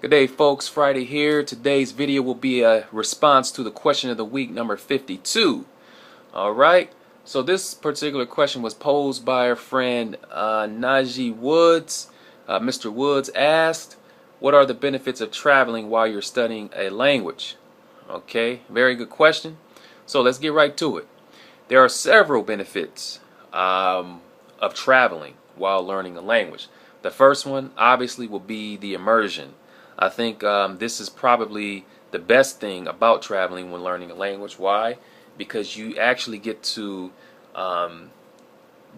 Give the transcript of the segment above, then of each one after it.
Good day, folks. Friday here. Today's video will be a response to the question of the week number 52. Alright, so this particular question was posed by our friend Najee Woods. Mr. Woods asked, what are the benefits of traveling while you're studying a language? Okay, very good question. So let's get right to it. There are several benefits of traveling while learning a language. The first one obviously will be the immersion. I think this is probably the best thing about traveling when learning a language. Why? Because you actually get to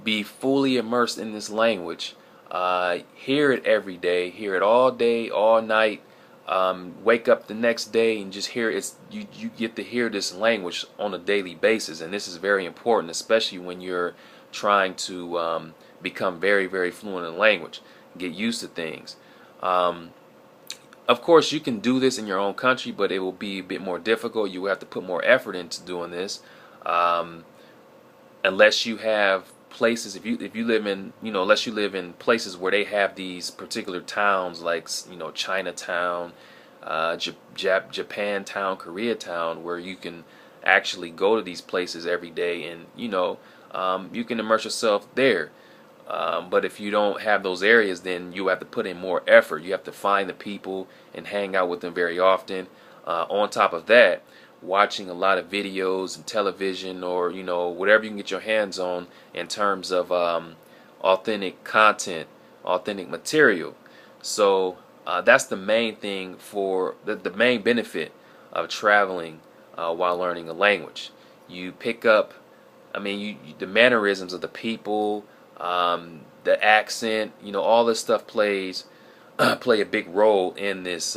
be fully immersed in this language, hear it every day, all night, wake up the next day and just hear it. You get to hear this language on a daily basis, and this is very important, especially when you're trying to become very, very fluent in language, get used to things. Of course, you can do this in your own country, but it will be a bit more difficult. You will have to put more effort into doing this, unless you have places. If you live in, unless you live in places where they have these particular towns, like Chinatown, Japantown, Koreatown, where you can actually go to these places every day, and you can immerse yourself there. But if you don't have those areas, then you have to put in more effort. You have to find the people and hang out with them very often. On top of that, watching a lot of videos and television, or whatever you can get your hands on in terms of authentic content, authentic material. So that's the main thing for the main benefit of traveling while learning a language. You pick up, the mannerisms of the people. The accent, all this stuff play a big role in this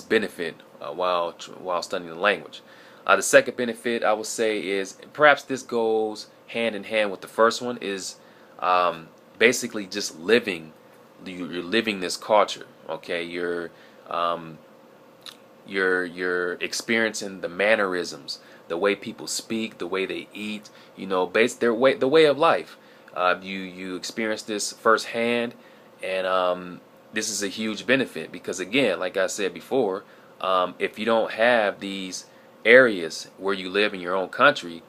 benefit while studying the language. The second benefit I would say is, perhaps this goes hand in hand with the first one, is basically just living. You're living this culture. Okay, you're experiencing the mannerisms, the way people speak, the way they eat, the way of life. You experience this firsthand, and this is a huge benefit because, again, like I said before, if you don't have these areas where you live in your own country,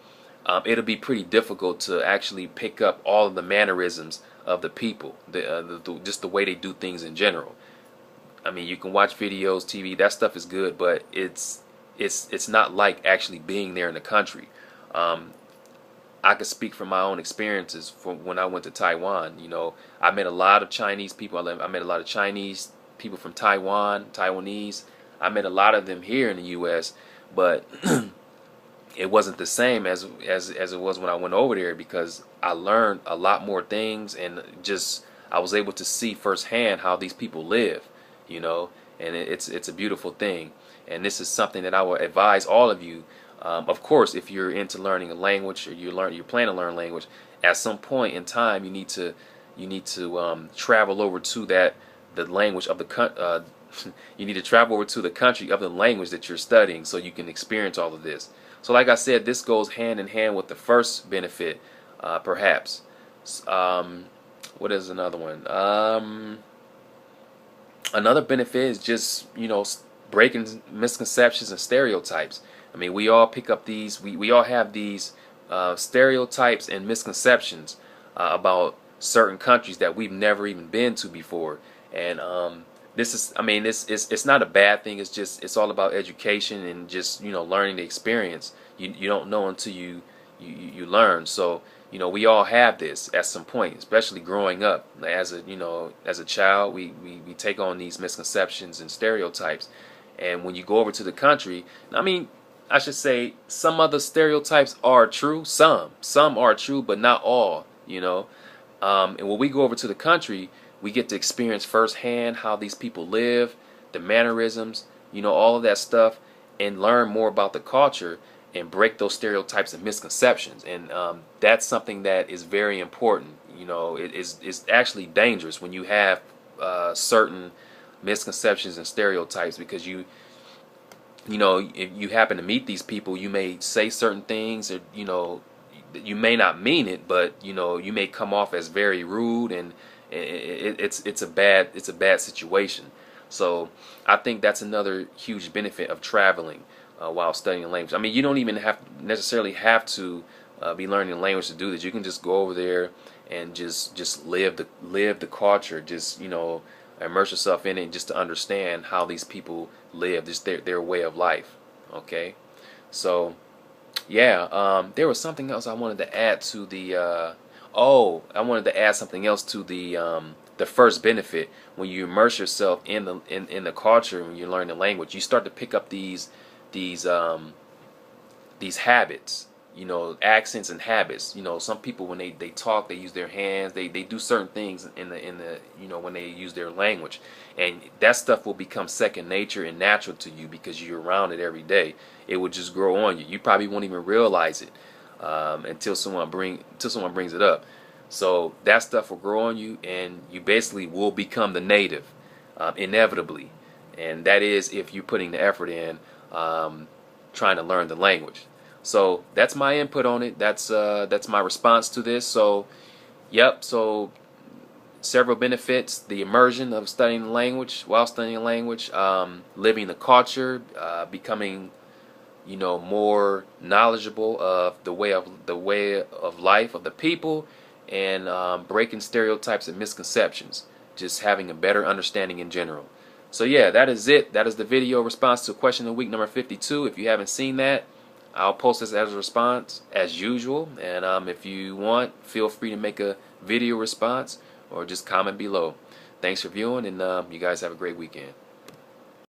it'll be pretty difficult to actually pick up all of the mannerisms of the people, just the way they do things in general. You can watch videos, TV, that stuff is good, but it's not like actually being there in the country. I could speak from my own experiences from when I went to Taiwan. I met a lot of Chinese people. I met a lot of Chinese people from Taiwan, Taiwanese. I met a lot of them here in the U.S., but it wasn't the same as it was when I went over there, because I learned a lot more things, and just I was able to see firsthand how these people live. And it's a beautiful thing, and this is something that I would advise all of you. Of course, if you're into learning a language, or you plan to learn language, at some point in time you need to travel over to the language of the you need to travel over to the country of the language that you're studying, so you can experience all of this. So like I said, this goes hand in hand with the first benefit, perhaps. What is another one? Another benefit is just breaking misconceptions and stereotypes. We all pick up these. We all have these stereotypes and misconceptions about certain countries that we've never even been to before. And this is, it's not a bad thing. It's all about education and just learning the experience. You don't know until you learn. So we all have this at some point, especially growing up. As a child, we take on these misconceptions and stereotypes. And when you go over to the country, I should say, some other stereotypes are true. Some are true, but not all. And when we go over to the country, we get to experience firsthand how these people live, the mannerisms, all of that stuff, and learn more about the culture and break those stereotypes and misconceptions. And that's something that is very important. It's actually dangerous when you have certain misconceptions and stereotypes, because if you happen to meet these people, you may say certain things, or you may not mean it, but you may come off as very rude, and it's a bad situation. So I think that's another huge benefit of traveling while studying a language. I mean, you don't even necessarily have to be learning a language to do this. You can just go over there and just live the culture. Just, you know, immerse yourself in it just to understand how these people live, just their way of life. Okay, so yeah, there was something else I wanted to add to the. I wanted to add something else to the first benefit. When you immerse yourself in the culture, when you learn the language, you start to pick up these um, these habits, you know, accents and habits. You know, some people when they talk, they use their hands, they do certain things in the you know, when they use their language, and that stuff will become second nature and natural to you because you're around it every day. It will just grow on you. You probably won't even realize it until someone brings it up. So that stuff will grow on you, and you basically will become the native inevitably, and that is if you're putting the effort in trying to learn the language. So that's my input on it. That's my response to this. So, yep. So several benefits: the immersion of studying the language while studying the language, living the culture, becoming, you know, more knowledgeable of the way of life of the people, and breaking stereotypes and misconceptions. Just having a better understanding in general. So yeah, that is it. That is the video response to question of the week number 52. If you haven't seen that, I'll post this as a response as usual. And if you want, feel free to make a video response or just comment below. Thanks for viewing, and you guys have a great weekend.